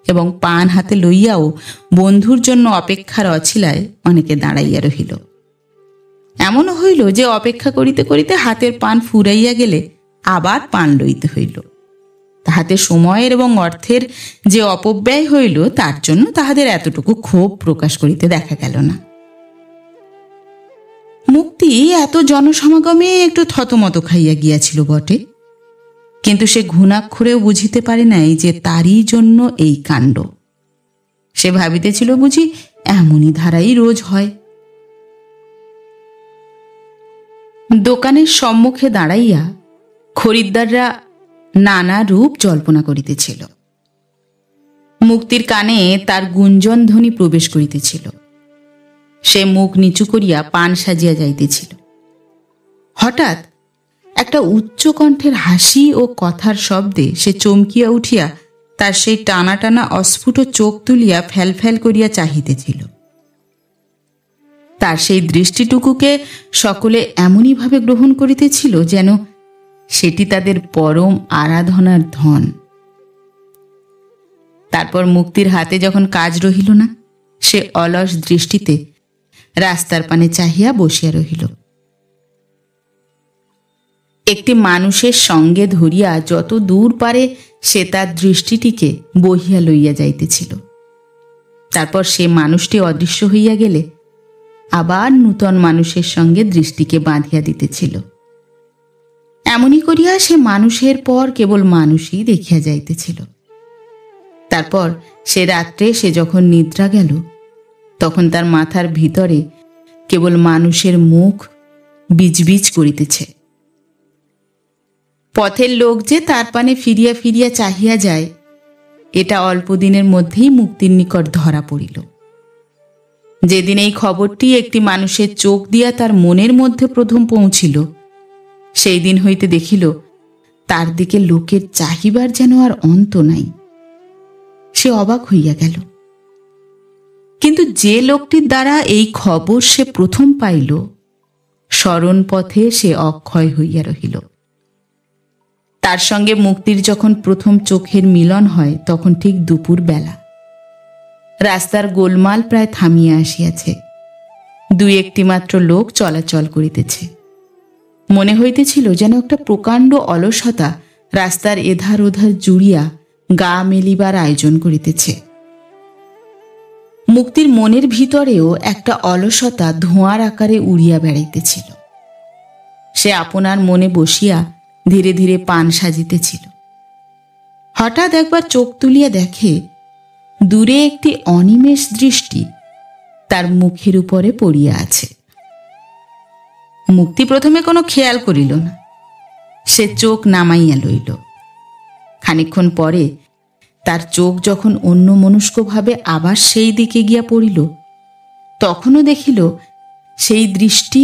এবং পান হাতে লইয়াও বন্ধুর জন্য অপেক্ষার অছিলায় অনেকে দাঁড়াইয়া রহিল। এমনও হইল যে অপেক্ষা করিতে করিতে হাতের পান ফুরাইয়া গেলে আবার পান লইতে হইল। তাহাতে সময়ের এবং অর্থের যে অপব্যয় হইল তার জন্য তাহাদের এতটুকু ক্ষোভ প্রকাশ করিতে দেখা গেল না। মুক্তি এত জনসমাগমে একটু থতমত খাইয়া গিয়াছিল বটে, কিন্তু সে ঘুণাক্ষরেও বুঝিতে পারে নাই যে তারই জন্য এই কাণ্ড। সে ভাবিতেছিল বুঝি এমনই ধারাই রোজ হয়। দোকানের সম্মুখে দাঁড়াইয়া খরিদ্দাররা নানা রূপ জল্পনা করিতেছিল। মুক্তির কানে তার গুঞ্জন ধ্বনি প্রবেশ করিতেছিল। সে মুখ নিচু করিয়া পান সাজিয়া যাইতেছিল। হঠাৎ একটা উচ্চ কণ্ঠের হাসি ও কথার শব্দে সে চমকিয়া উঠিয়া তার সেই টানা টানা অস্ফুট চোখ তুলিয়া ফ্যাল ফ্যাল করিয়া চাহিতেছিল। তার সেই দৃষ্টিটুকুকে সকলে এমনই ভাবে গ্রহণ করিতেছিল যেন সেটি তাদের পরম আরাধনার ধন। তারপর মুক্তির হাতে যখন কাজ রহিল না, সে অলস দৃষ্টিতে রাস্তার পানে চাহিয়া বসিয়া রহিল। একটি মানুষের সঙ্গে ধরিয়া যত দূর পারে সে তার দৃষ্টিটিকে বহিয়া লইয়া যাইতেছিল। তারপর সে মানুষটি অদৃশ্য হইয়া গেলে আবার নূতন মানুষের সঙ্গে দৃষ্টিকে বাঁধিয়া দিতেছিল। এমনি করিয়া সে মানুষের পর কেবল মানুষই দেখিয়া যাইতেছিল। তারপর সে রাত্রে সে যখন নিদ্রা গেল, তখন তার মাথার ভিতরে কেবল মানুষের মুখ বিজবিজ করিতেছে। পথের লোক যে তার পানে ফিরিয়া ফিরিয়া চাহিয়া যায়, এটা অল্প দিনের মধ্যেই মুক্তির নিকট ধরা পড়িল। যেদিন এই খবরটি একটি মানুষের চোখ দিয়া তার মনের মধ্যে প্রথম পৌঁছিল, সেই দিন হইতে দেখিল তার দিকে লোকের চাহিবার যেন আর অন্ত নাই। সে অবাক হইয়া গেল। কিন্তু যে লোকটির দ্বারা এই খবর সে প্রথম পাইল, স্মরণ পথে সে অক্ষয় হইয়া রহিল। তার সঙ্গে মুক্তির যখন প্রথম চোখের মিলন হয়, তখন ঠিক দুপুর বেলা। রাস্তার গোলমাল প্রায় থামিয়া আসিয়াছে। দুই একটি মাত্র লোক চলাচল করিতেছে। মনে হইতেছিল যেন একটা প্রকাণ্ড অলসতা রাস্তার এধার ওধার জুড়িয়া গা মেলিবার আয়োজন করিতেছে। মুক্তির মনের ভিতরেও একটা অলসতা ধোঁয়ার আকারে উড়িয়া বেড়াইতেছিল। সে আপনার মনে বসিয়া ধীরে ধীরে পান সাজিতেছিল। হঠাৎ একবার চোখ তুলিয়া দেখে দূরে একটি অনিমেষ দৃষ্টি তার মুখের উপরে পড়িয়া আছে। মুক্তি প্রথমে কোনো খেয়াল করিল না। সে চোখ নামাইয়া লইল। খানিকক্ষণ পরে তার চোখ যখন অন্যমনস্কভাবে আবার সেই দিকে গিয়া পড়িল, তখনও দেখিল সেই দৃষ্টি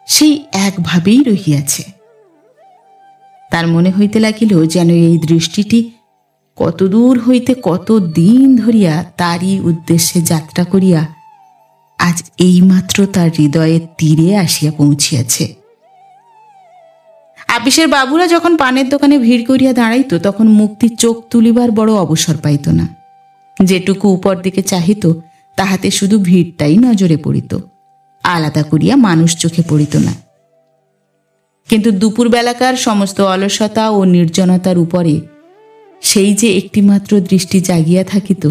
সেই একভাবেই রহিয়াছে। তার মনে হইতে লাগিল যেন এই দৃষ্টিটি কত দূর হইতে কত দিন ধরিয়া তারই উদ্দেশ্যে যাত্রা করিয়া আজ এইমাত্র তার হৃদয়ের তীরে আসিয়া পৌঁছিয়াছে। আপিসের বাবুরা যখন পানের দোকানে ভিড় করিয়া দাঁড়াইত, তখন মুক্তি চোখ তুলিবার বড় অবসর পাইত না। যেটুকু উপর দিকে চাহিত, তাহাতে শুধু ভিড়টাই নজরে পড়িত, আলাদা করিয়া মানুষ চোখে পড়িত না। কিন্তু দুপুরবেলাকার সমস্ত অলসতা ও নির্জনতার উপরে সেই যে একটিমাত্র দৃষ্টি জাগিয়া থাকিত,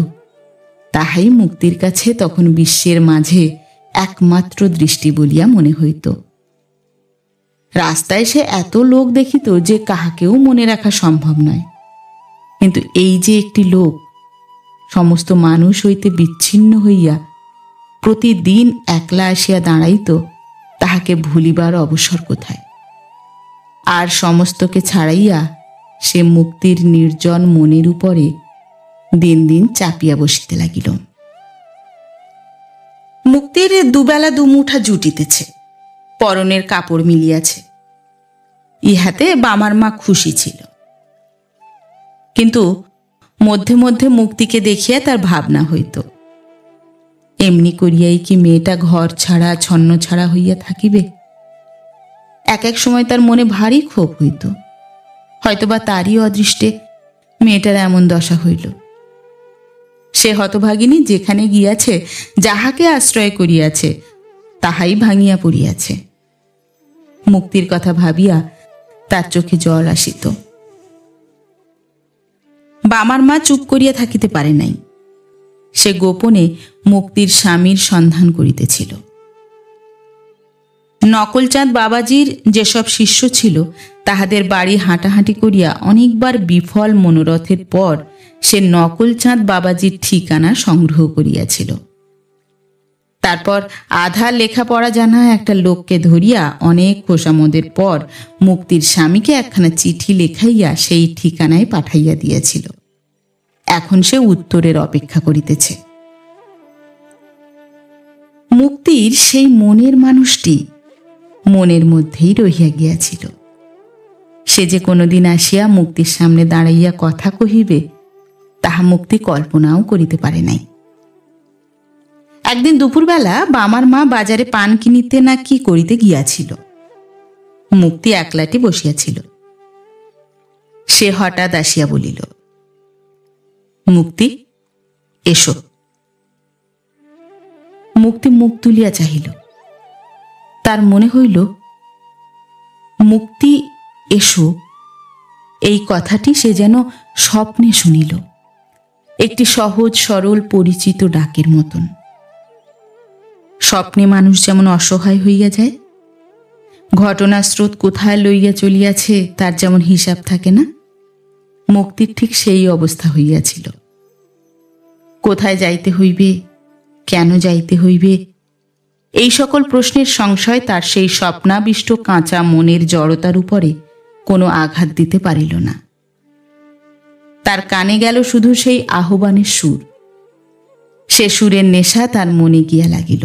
তাহাই মুক্তির কাছে তখন বিশ্বের মাঝে একমাত্র দৃষ্টি বলিয়া মনে হইত। রাস্তায় সে এত লোক দেখিত যে কাহাকেও মনে রাখা সম্ভব নয়, কিন্তু এই যে একটি লোক সমস্ত মানুষ হইতে বিচ্ছিন্ন হইয়া প্রতিদিন একলা আসিয়া দাঁড়াইত, তাহাকে ভুলিবার অবসর কোথায়? আর সমস্তকে ছাড়াইয়া সে মুক্তির নির্জন মনের উপরে দিন দিন চাপিয়া বসিতে লাগিল। মুক্তির দুবেলা দুমুঠা জুটিতেছে, পরনের কাপড় মিলিয়াছে। ইহাতে বামার মা খুশি ছিল, কিন্তু মধ্যে মধ্যে মুক্তিকে দেখিয়া তার ভাবনা হইত, এমনি করিয়াই কি মেয়েটা ঘর ছাড়া ছন্ন ছাড়া হইয়া থাকিবে? এক এক সময় তার মনে ভারী ক্ষোভ হইত, হয়তোবা তারই অদৃষ্টে মেয়েটার এমন দশা হইল। সে হতভাগিনী যেখানে গিয়াছে, যাহাকে আশ্রয় করিয়াছে, তাহাই ভাঙিয়া পড়িয়াছে। মুক্তির কথা ভাবিয়া তার চোখে জল আসিত। বামার মা চুপ করিয়া থাকিতে পারে নাই। সে গোপনে মুক্তির স্বামীর সন্ধান করিতেছিল। নকলচাঁদ বাবাজির যেসব শিষ্য ছিল তাহাদের বাড়ি হাঁটাহাঁটি করিয়া অনেকবার বিফল মনোরথের পর সে নকলচাঁদ বাবাজির ঠিকানা সংগ্রহ করিয়াছিল। তারপর আধা লেখাপড়া জানা একটা লোককে ধরিয়া অনেক খোসামদের পর মুক্তির স্বামীকে একখানা চিঠি লেখাইয়া সেই ঠিকানায় পাঠাইয়া দিয়াছিল। এখন সে উত্তরের অপেক্ষা করিতেছে। মুক্তির সেই মনের মানুষটি মনের মধ্যেই রহিয়া গিয়াছিল। সে যে কোনোদিন আসিয়া মুক্তির সামনে দাঁড়াইয়া কথা কহিবে তাহা মুক্তি কল্পনাও করিতে পারে নাই। একদিন দুপুরবেলা বামার মা বাজারে পান কিনিতে না কি করিতে গিয়াছিল। মুক্তি একলাটি বসিয়াছিল। সে হঠাৎ আসিয়া বলিল, মুক্তি, এসো। মুক্তি মুখ তুলিয়া চাহিল। তার মনে হইল মুক্তি এসো এই কথাটি সে যেন স্বপ্নে শুনিল, একটি সহজ সরল পরিচিত ডাকের মতন। স্বপ্নে মানুষ যেমন অসহায় হইয়া যায়, ঘটনার স্রোত কোথায় লইয়া চলিয়াছে তার যেমন হিসাব থাকে না, মুক্তির ঠিক সেই অবস্থা হইয়াছিল। কোথায় যাইতে হইবে, কেন যাইতে হইবে, এই সকল প্রশ্নের সংশয় তার সেই স্বপ্নাবিষ্ট কাঁচা মনের জড়তার উপরে কোনো আঘাত দিতে পারিল না। তার কানে গেল শুধু সেই আহ্বানের সুর। সে সুরের নেশা তার মনে গিয়া লাগিল।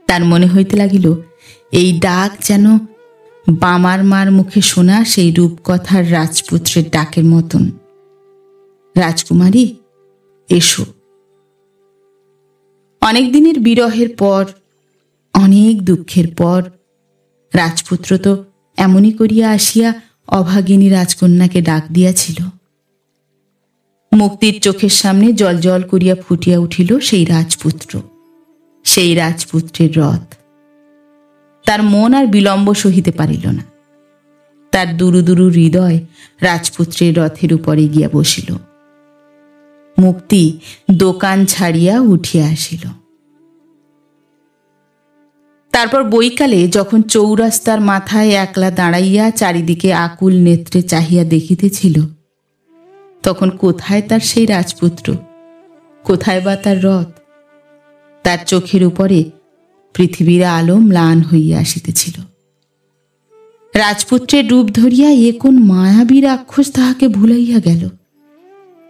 তার মনে হইতে লাগিল এই ডাক যেন বামার মার মুখে শোনা সেই রূপকথার রাজপুত্রের ডাকের মতন, রাজকুমারী এসো। অনেক দিনের বিরহের পর, অনেক দুঃখের পর রাজপুত্র তো এমনই করিয়া আসিয়া অভাগিনী রাজকন্যাকে ডাক দিয়াছিল। মুক্তির চোখের সামনে জল জল করিয়া ফুটিয়া উঠিল সেই রাজপুত্র, সেই রাজপুত্রের রথ। তার মন আর বিলম্ব সহিতে পারিল না। তার দুরু দুরু হৃদয় রাজপুত্রের রথের উপরে গিয়া বসিল। মুক্তি দোকান ছাড়িয়া উঠিয়া আসিল। তারপর বৈকালে যখন চৌরাস্তার মাথায় একলা দাঁড়াইয়া চারিদিকে আকুল নেত্রে চাহিয়া দেখিতেছিল, তখন কোথায় তার সেই রাজপুত্র, কোথায় বা তার রথ? তার চোখের উপরে পৃথিবীর আলো ম্লান হইয়া আসিতেছিল। রাজপুত্রের রূপ ধরিয়া এ কোন মায়াবী রাক্ষস তাহাকে ভুলাইয়া গেল।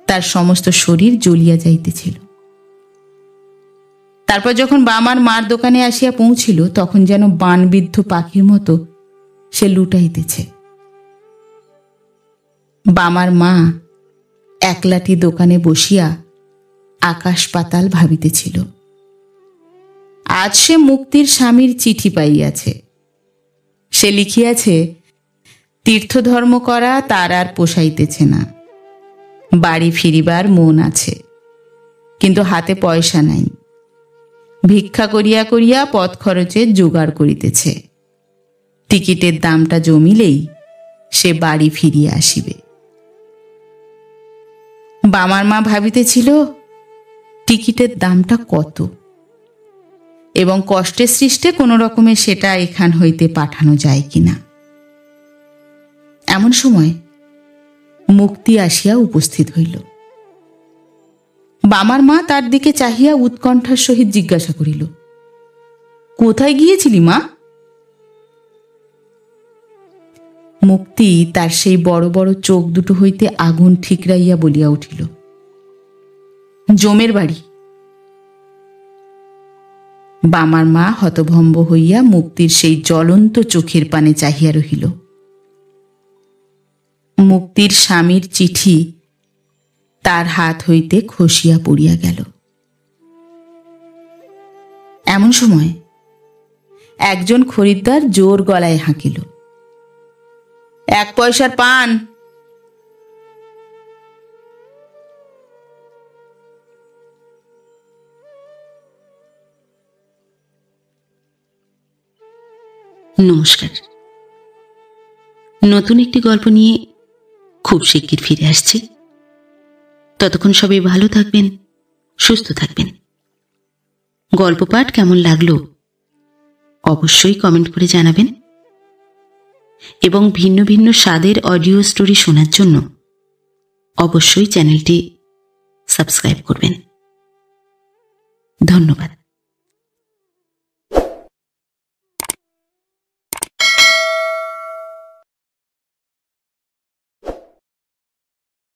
তার সমস্ত শরীর জ্বলিয়া যাইতেছিল। তারপর যখন বামার মার দোকানে আসিয়া পৌঁছিল, তখন যেন বানবিদ্ধ পাখির মতো সে লুটাইতেছে। বামার মা একলাটি দোকানে বসিয়া আকাশ পাতাল ভাবিতেছিল। আজ সে মুক্তির স্বামীর চিঠি পাইয়াছে। সে লিখিয়াছে, তীর্থধর্ম করা তার আর পোষাইতেছে না, বাড়ি ফিরিবার মন আছে, কিন্তু হাতে পয়সা নাই। ভিক্ষা করিয়া করিয়া পথ খরচের জোগাড় করিতেছে। টিকিটের দামটা জমিলেই সে বাড়ি ফিরিয়া আসিবে। বামার মা ভাবিতেছিল টিকিটের দামটা কত, এবং কষ্টে সৃষ্টে কোনো রকমে সেটা এখান হইতে পাঠানো যায় কিনা। এমন সময় মুক্তি আসিয়া উপস্থিত হইল। বামার মা তার দিকে চাহিয়া উৎকণ্ঠার সহিত জিজ্ঞাসা করিল, কোথায় গিয়েছিলি মা? মুক্তি তার সেই বড় বড় চোখ দুটো হইতে আগুন ঠিকরাইয়া বলিয়া উঠিল, জমের বাড়ি। বামার মা হতভম্ব হইয়া মুক্তির সেই জ্বলন্ত চোখের পানে চাহিয়া রহিল। মুক্তির স্বামীর চিঠি তার হাত হইতে খসিয়া পড়িয়া গেল। এমন সময় একজন খরিদ্দার জোর গলায় হাঁকিল, 1 পয়সার পান। নমস্কার। নতুন একটি গল্প নিয়ে খুব শিগগির ফিরে আসছি। ততক্ষণ সবাই ভালো থাকবেন, সুস্থ থাকবেন। গল্প পাঠ কেমন লাগলো অবশ্যই কমেন্ট করে জানাবেন এবং ভিন্ন ভিন্ন স্বাদের অডিও স্টোরি শোনার জন্য অবশ্যই চ্যানেলটি সাবস্ক্রাইব করবেন।